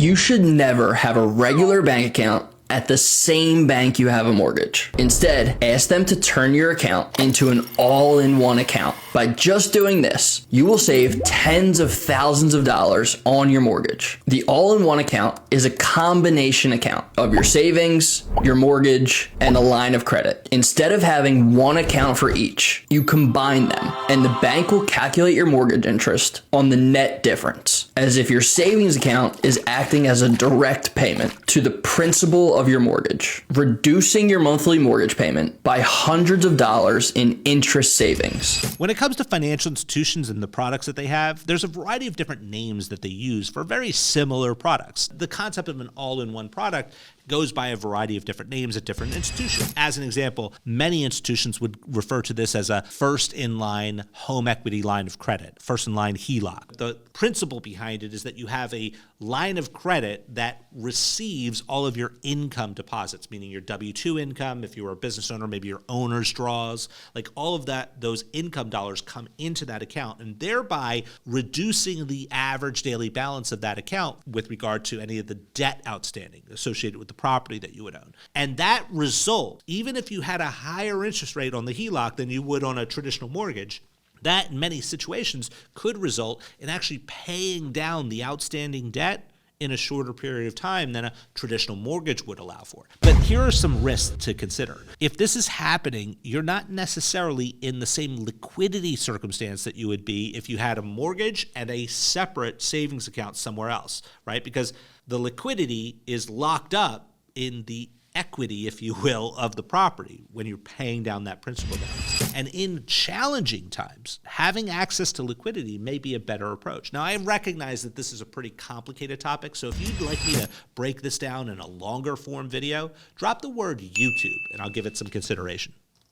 You should never have a regular bank account at the same bank you have a mortgage. Instead, ask them to turn your account into an all-in-one account. By just doing this, you will save tens of thousands of dollars on your mortgage. The all-in-one account is a combination account of your savings, your mortgage, and a line of credit. Instead of having one account for each, you combine them, and the bank will calculate your mortgage interest on the net difference, as if your savings account is acting as a direct payment to the principal of your mortgage, reducing your monthly mortgage payment by hundreds of dollars in interest savings. When it comes to financial institutions and the products that they have, there's a variety of different names that they use for very similar products. The concept of an all-in-one product goes by a variety of different names at different institutions. As an example, many institutions would refer to this as a first-in-line home equity line of credit, first-in-line HELOC. The principle behind it is that you have a line of credit that receives all of your income deposits, meaning your W-2 income. If you were a business owner, maybe your owner's draws, like all of that, those income dollars come into that account, and thereby reducing the average daily balance of that account with regard to any of the debt outstanding associated with the property that you would own. And that result, even if you had a higher interest rate on the HELOC than you would on a traditional mortgage, that in many situations could result in actually paying down the outstanding debt in a shorter period of time than a traditional mortgage would allow for. But here are some risks to consider. If this is happening, you're not necessarily in the same liquidity circumstance that you would be if you had a mortgage and a separate savings account somewhere else, right? Because the liquidity is locked up in the equity, if you will, of the property when you're paying down that principal balance. And in challenging times, having access to liquidity may be a better approach. Now, I recognize that this is a pretty complicated topic, so if you'd like me to break this down in a longer form video, drop the word YouTube and I'll give it some consideration.